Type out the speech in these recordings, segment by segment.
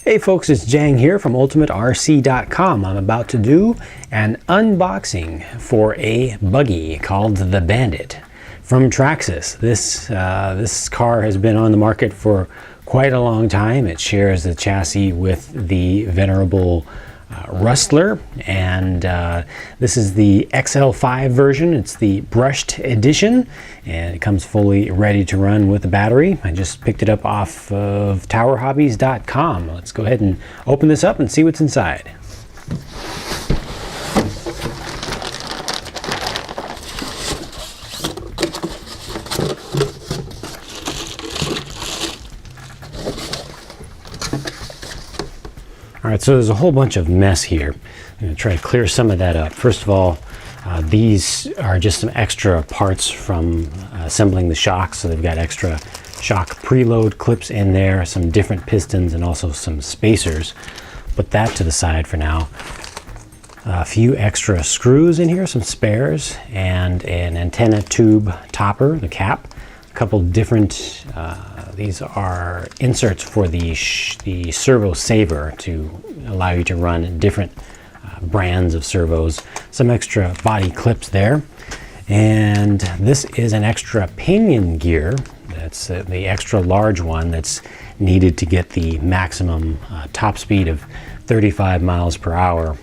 Hey folks, it's Jang here from ultimaterc.com. I'm about to do an unboxing for a buggy called the Bandit from Traxxas. This car has been on the market for quite a long time. It shares the chassis with the venerable Rustler, and this is the XL-5 version. It's the brushed edition, and it comes fully ready to run with the battery. I just picked it up off of towerhobbies.com. Let's go ahead and open this up and see what's inside. Alright, so there's a whole bunch of mess here. I'm going to try to clear some of that up. First of all, these are just some extra parts from assembling the shocks. So they've got extra shock preload clips in there, some different pistons, and also some spacers. Put that to the side for now. A few extra screws in here, some spares, and an antenna tube topper, the cap. A couple different, these are inserts for the servo saver to allow you to run different brands of servos. Some extra body clips there. And this is an extra pinion gear. That's the extra large one that's needed to get the maximum top speed of 35 miles per hour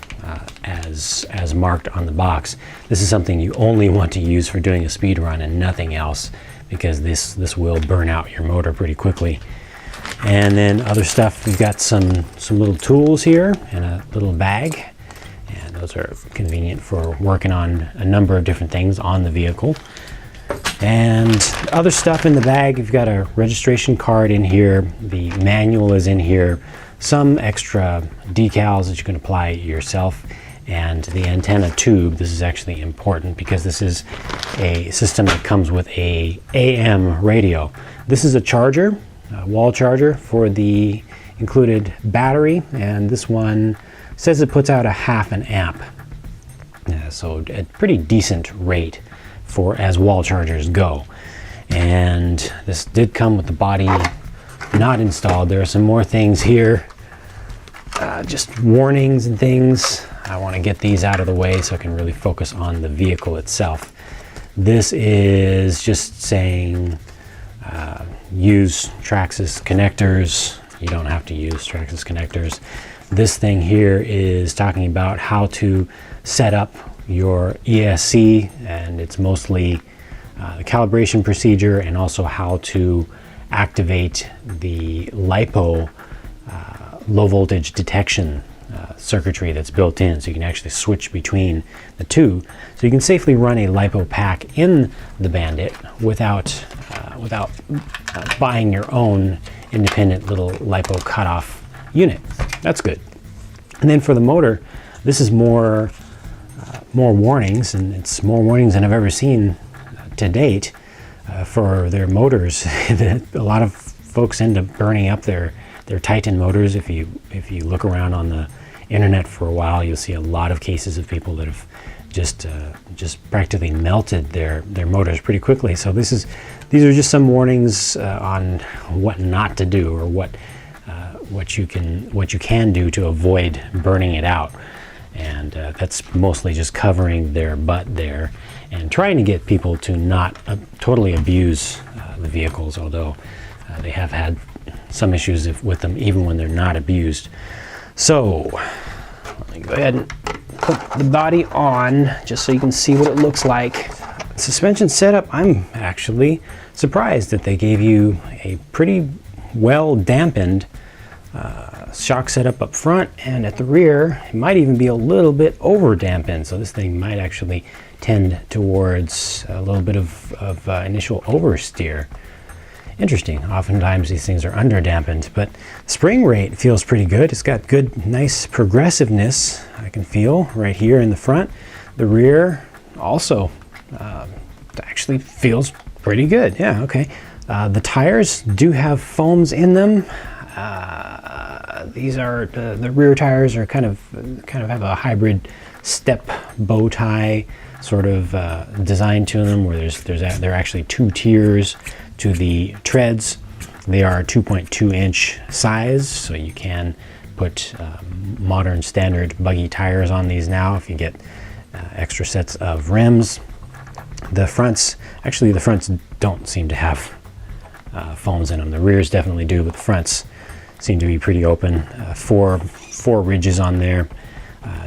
as marked on the box. This is something you only want to use for doing a speed run and nothing else, because this will burn out your motor pretty quickly. And then other stuff, we've got some little tools here and a little bag, and those are convenient for working on a number of different things on the vehicle. And other stuff in the bag, you've got a registration card in here, the manual is in here, some extra decals that you can apply yourself, and the antenna tube. This is actually important because this is a system that comes with a AM radio. This is a charger, a wall charger for the included battery, and this one says it puts out a ½ amp. So a pretty decent rate for as wall chargers go. And this did come with the body not installed. There are some more things here, just warnings and things. I want to get these out of the way so I can really focus on the vehicle itself. This is just saying use Traxxas connectors. You don't have to use Traxxas connectors. This thing here is talking about how to set up your ESC, and it's mostly the calibration procedure and also how to activate the LiPo low voltage detection circuitry that's built in, so you can actually switch between the two. So you can safely run a LiPo pack in the Bandit without buying your own independent little LiPo cutoff unit. That's good. And then for the motor, this is more warnings, and it's more warnings than I've ever seen to date for their motors. A lot of folks end up burning up their Titan motors. If you look around on the internet for a while, you'll see a lot of cases of people that have just practically melted their motors pretty quickly. So these are just some warnings on what not to do, or what you can do to avoid burning it out. And that's mostly just covering their butt there and trying to get people to not totally abuse the vehicles, although they have had some issues with them even when they're not abused. So let me go ahead and put the body on just so you can see what it looks like. Suspension setup, I'm actually surprised that they gave you a pretty well dampened shock setup up front, and at the rear it might even be a little bit over dampened, so this thing might actually tend towards a little bit of initial oversteer. Interesting. Oftentimes these things are under dampened, but spring rate feels pretty good. It's got good, nice progressiveness I can feel right here in the front. The rear also actually feels pretty good. Yeah, okay. The tires do have foams in them. These are the rear tires are kind of have a hybrid step bow tie sort of design to them, where there are actually two tiers to the treads. They are 2.2 inch size, so you can put modern standard buggy tires on these now if you get extra sets of rims. The fronts don't seem to have foams in them. The rears definitely do, but the fronts seem to be pretty open. Four ridges on there.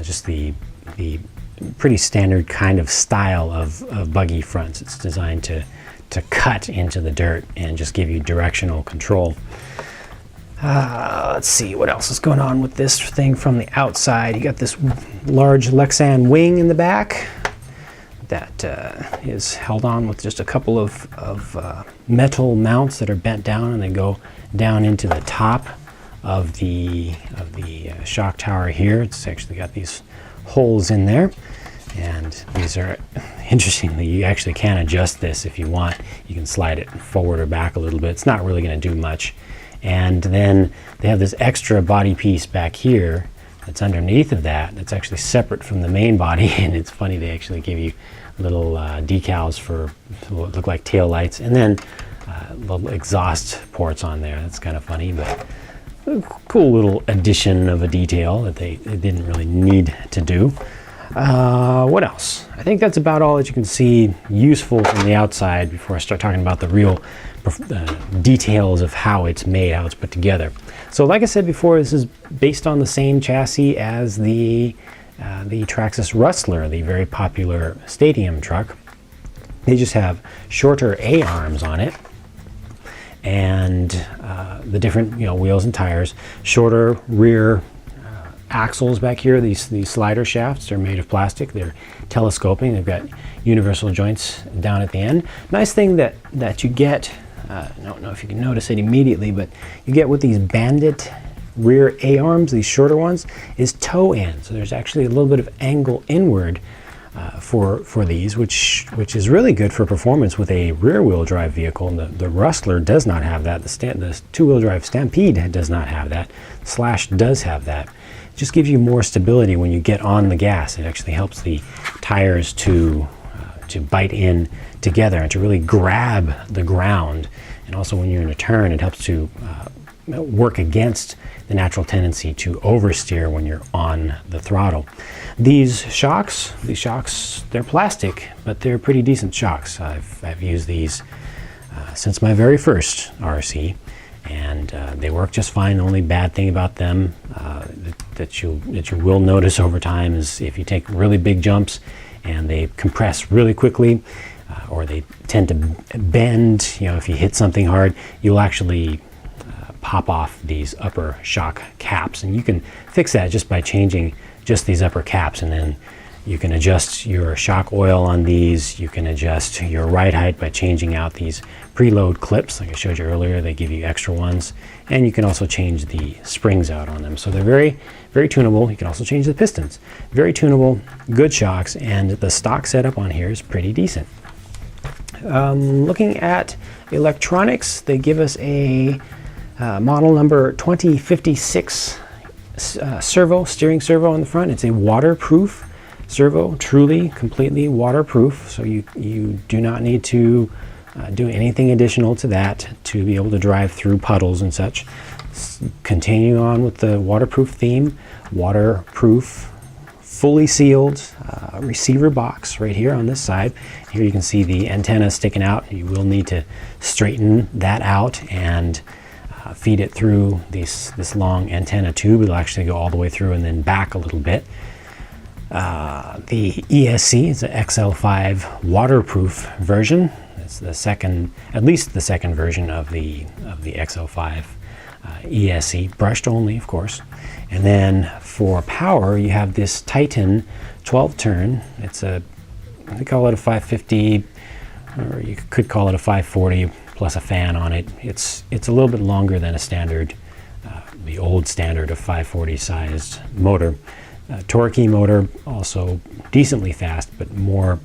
Just the pretty standard kind of style of buggy fronts. It's designed to cut into the dirt and just give you directional control. Let's see what else is going on with this thing from the outside. You got this large Lexan wing in the back that is held on with just a couple of metal mounts that are bent down, and they go down into the top of the shock tower here. It's actually got these holes in there, and these are, interestingly, you actually can adjust this if you want. You can slide it forward or back a little bit. It's not really going to do much. And then they have this extra body piece back here that's underneath of that. It's actually separate from the main body, and it's funny, they actually give you little decals for what look like tail lights, and then little exhaust ports on there. That's kind of funny, but a cool little addition of a detail that they didn't really need to do. What else? I think that's about all that you can see useful from the outside before I start talking about the real details of how it's made, how it's put together. So like I said before, this is based on the same chassis as the Traxxas Rustler, the very popular stadium truck. They just have shorter A-arms on it, and the different wheels and tires, shorter rear axles back here. These slider shafts are made of plastic. They're telescoping. They've got universal joints down at the end. Nice thing that you get, I don't know if you can notice it immediately, but you get with these Bandit rear A-arms, these shorter ones, is toe in. So there's actually a little bit of angle inward for these, which is really good for performance with a rear-wheel drive vehicle. And the Rustler does not have that. The two-wheel drive Stampede does not have that. Slash does have that. It just gives you more stability when you get on the gas. It actually helps the tires to bite in together and to really grab the ground. And also when you're in a turn, it helps to work against the natural tendency to oversteer when you're on the throttle. These shocks, they're plastic, but they're pretty decent shocks. I've used these since my very first RC, and they work just fine. The only bad thing about them that you will notice over time is if you take really big jumps and they compress really quickly, or they tend to bend, if you hit something hard, you'll actually pop off these upper shock caps, and you can fix that just by changing just these upper caps, and then you can adjust your shock oil on these. You can adjust your ride height by changing out these preload clips like I showed you earlier. They give you extra ones, and you can also change the springs out on them, so they're very, very tunable. You can also change the pistons. Very tunable, good shocks, and the stock setup on here is pretty decent. Looking at electronics, they give us a model number 2056 steering servo on the front. It's a waterproof servo, truly, completely waterproof. So you do not need to do anything additional to that to be able to drive through puddles and such. Continuing on with the waterproof theme, waterproof, fully sealed receiver box right here on this side. Here you can see the antenna sticking out. You will need to straighten that out and feed it through this long antenna tube. It'll actually go all the way through and then back a little bit. The ESC is the XL-5 waterproof version. It's the second, at least the second version of the XL-5 ESC, brushed only, of course. And then for power, you have this Titan 12-turn. It's they call it a 550, or you could call it a 540 plus a fan on it. It's a little bit longer than a standard, the old standard of 540 sized motor. Torquey motor, also decently fast, but more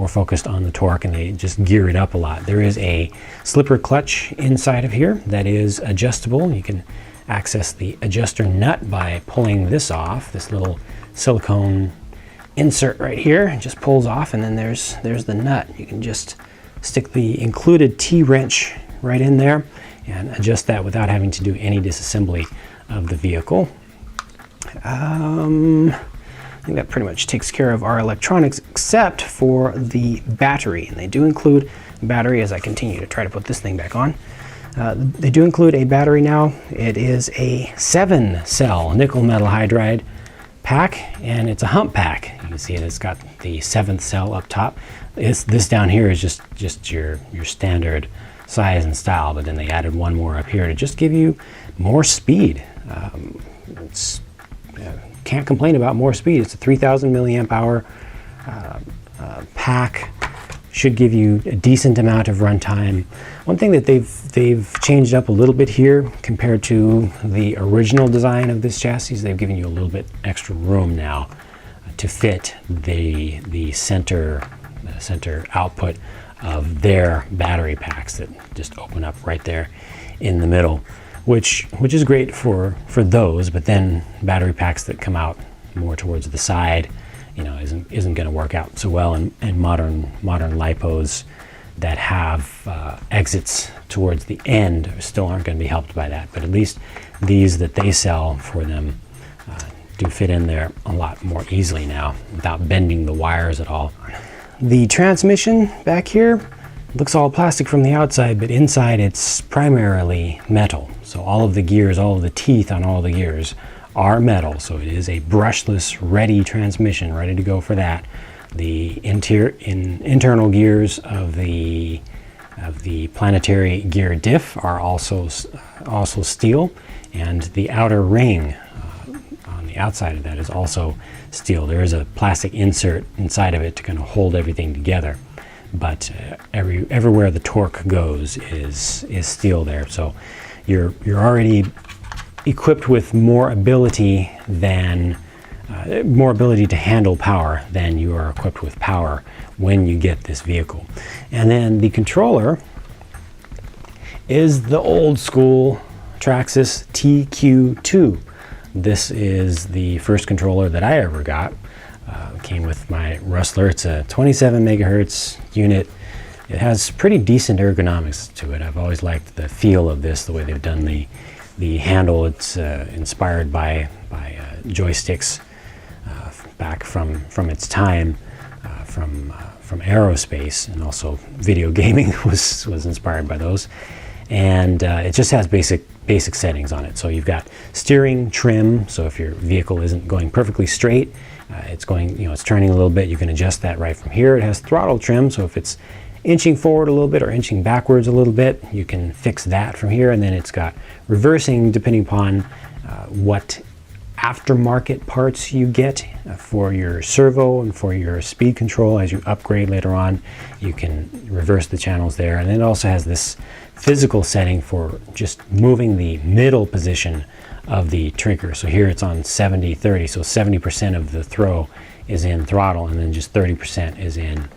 focused on the torque, and they just gear it up a lot. There is a slipper clutch inside of here that is adjustable. You can access the adjuster nut by pulling this off. This little silicone insert right here, it just pulls off, and then there's the nut. You can just stick the included T-wrench right in there, and adjust that without having to do any disassembly of the vehicle. I think that pretty much takes care of our electronics, except for the battery. And they do include a battery as I continue to try to put this thing back on. They do include a battery now. It is a 7-cell nickel metal hydride pack, and it's a hump pack. You can see it's got the 7th cell up top. This down here is just your standard size and style, but then they added one more up here to just give you more speed. Can't complain about more speed. It's a 3,000 milliamp hour pack. Should give you a decent amount of runtime. One thing that they've changed up a little bit here compared to the original design of this chassis, they've given you a little bit extra room now to fit the center output of their battery packs that just open up right there in the middle, which is great for those. But then battery packs that come out more towards the side, you know, isn't going to work out so well in modern lipos that have exits towards the end. Still aren't going to be helped by that, but at least these that they sell for them do fit in there a lot more easily now without bending the wires at all. The transmission back here looks all plastic from the outside, but inside it's primarily metal. So all of the gears, all of the teeth on all the gears are metal. So it is a brushless ready transmission, ready to go for that. The internal gears of the planetary gear diff are also steel, and the outer ring on the outside of that is also steel. There is a plastic insert inside of it to kind of hold everything together, but everywhere the torque goes is steel there. So you're already equipped with more ability to handle power than you are equipped with power when you get this vehicle. And then the controller is the old school Traxxas TQ2. This is the first controller that I ever got. Came with my Rustler. It's a 27 megahertz unit. It has pretty decent ergonomics to it. I've always liked the feel of this, the way they've done the handle. It's inspired by joysticks back from its time, from aerospace, and also video gaming was inspired by those. And it just has basic settings on it. So you've got steering trim. So if your vehicle isn't going perfectly straight, it's turning a little bit, you can adjust that right from here. It has throttle trim. So if it's inching forward a little bit or inching backwards a little bit, you can fix that from here. And then it's got reversing depending upon what aftermarket parts you get for your servo and for your speed control. As you upgrade later on, you can reverse the channels there. And then it also has this physical setting for just moving the middle position of the trigger. So here it's on 70-30, so 70% of the throw is in throttle, and then just 30% is in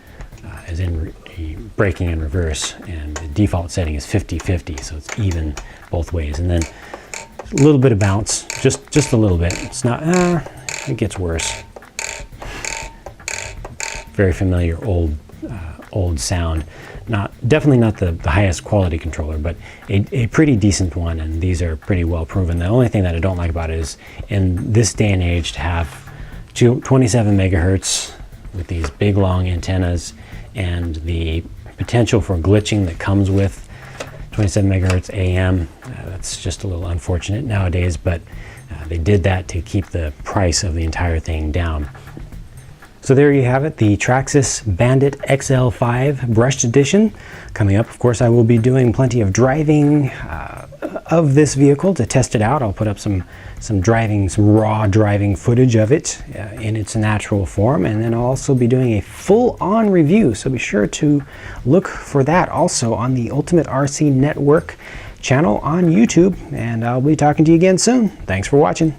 braking and reverse, and the default setting is 50-50, so it's even both ways. And then a little bit of bounce, just a little bit. It's not, it gets worse. Very familiar old sound. Definitely not the highest quality controller, but a pretty decent one, and these are pretty well proven. The only thing that I don't like about it is, in this day and age, to have 27 megahertz with these big long antennas and the potential for glitching that comes with 27 megahertz AM. That's just a little unfortunate nowadays, but they did that to keep the price of the entire thing down. So there you have it, the Traxxas Bandit XL-5 brushed edition. Coming up, of course, I will be doing plenty of driving of this vehicle to test it out. I'll put up some raw driving footage of it in its natural form, and then I'll also be doing a full-on review. So be sure to look for that also on the Ultimate RC Network channel on YouTube, and I'll be talking to you again soon. Thanks for watching.